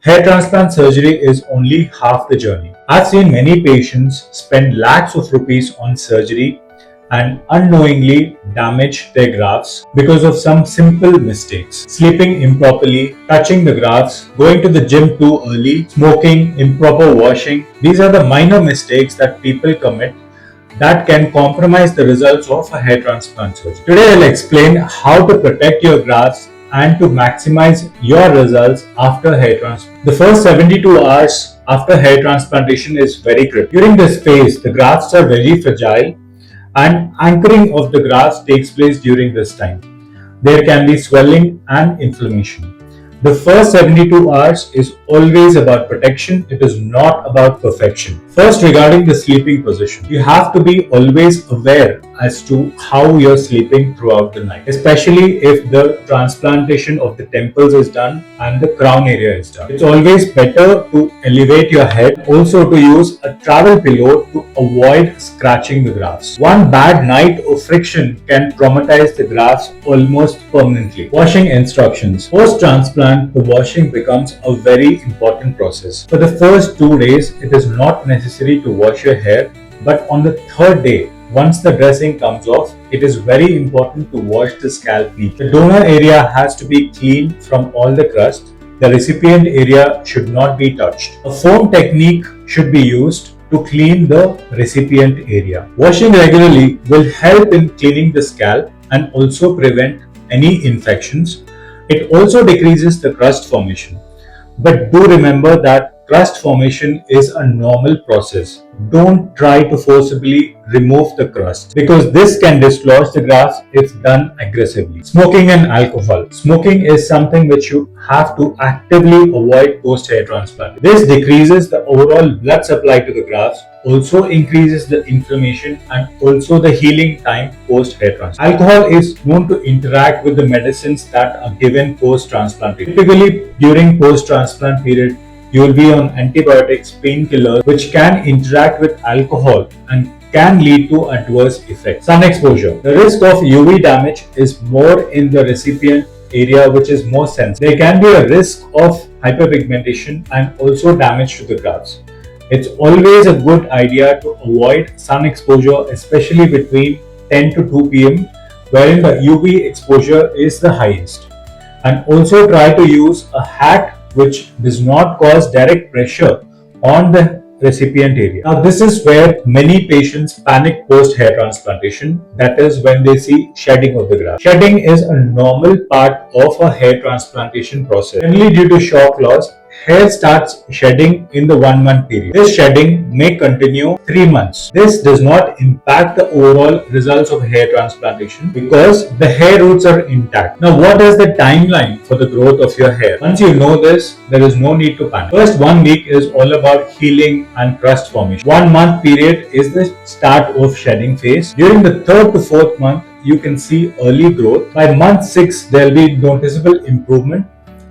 Hair transplant surgery is only half the journey. I've seen many patients spend lakhs of rupees on surgery and unknowingly damage their grafts because of some simple mistakes. Sleeping improperly, touching the grafts, going to the gym too early, smoking, improper washing. These are the minor mistakes that people commit that can compromise the results of a hair transplant surgery. Today I'll explain how to protect your grafts and to maximize your results after hair transplant. The first 72 hours after hair transplantation is very critical. During this phase, the grafts are very fragile and anchoring of the grafts takes place during this time. There can be swelling and inflammation. The first 72 hours is always about protection, it is not about perfection. First, regarding the sleeping position, you have to be always aware as to how you're sleeping throughout the night, especially if the transplantation of the temples is done and the crown area is done. It's always better to elevate your head, also to use a travel pillow to avoid scratching the grafts. One bad night of friction can traumatize the grafts almost permanently. Washing instructions. Post-transplant, the washing becomes a very important process. For the first 2 days, it is not necessary to wash your hair, but on the third day, once the dressing comes off, it is very important to wash the scalp neatly. The donor area has to be clean from all the crust. The recipient area should not be touched. A foam technique should be used to clean the recipient area. Washing regularly will help in cleaning the scalp and also prevent any infections. It also decreases the crust formation. But do remember that crust formation is a normal process. Don't try to forcibly remove the crust because this can dislodge the grafts if done aggressively. Smoking and alcohol. Smoking is something which you have to actively avoid post-hair transplant. This decreases the overall blood supply to the grafts, also increases the inflammation and also the healing time post-hair transplant. Alcohol is known to interact with the medicines that are given post-transplantation. Typically, during post-transplant period, you will be on antibiotics, painkillers, which can interact with alcohol and can lead to adverse effects. Sun exposure. The risk of UV damage is more in the recipient area, which is more sensitive. There can be a risk of hyperpigmentation and also damage to the grafts. It's always a good idea to avoid sun exposure, especially between 10 to 2 p.m., wherein the UV exposure is the highest. And also try to use a hat which does not cause direct pressure on the recipient area. Now, this is where many patients panic post-hair transplantation, that is when they see shedding of the graft. Shedding is a normal part of a hair transplantation process. Generally, due to shock loss, hair starts shedding in the 1 month period. This shedding may continue 3 months. This does not impact the overall results of hair transplantation because the hair roots are intact. Now, what is the timeline for the growth of your hair? Once you know this, there is no need to panic. First 1 week is all about healing and crust formation. 1 month period is the start of shedding phase. During the 3rd to 4th month, you can see early growth. By month 6, there will be noticeable improvement.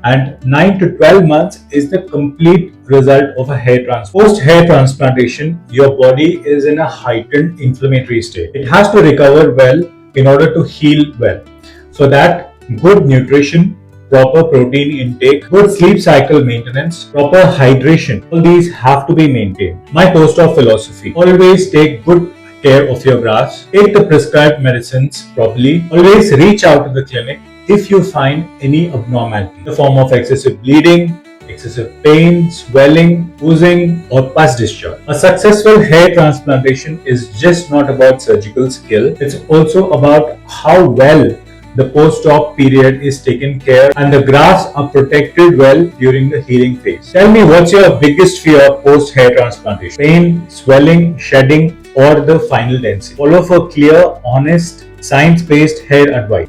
And 9 to 12 months is the complete result of a hair transplant. Post-hair transplantation, your body is in a heightened inflammatory state. It has to recover well in order to heal well. So that good nutrition, proper protein intake, good sleep cycle maintenance, proper hydration, all these have to be maintained. My post-op philosophy: always take good care of your grafts, take the prescribed medicines properly, always reach out to the clinic if you find any abnormality in the form of excessive bleeding, excessive pain, swelling, oozing, or pus discharge. A successful hair transplantation is just not about surgical skill, it's also about how well the post-op period is taken care and the grafts are protected well during the healing phase. Tell me, what's your biggest fear post-hair transplantation? Pain, swelling, shedding, or the final density? Follow for clear, honest, science-based hair advice.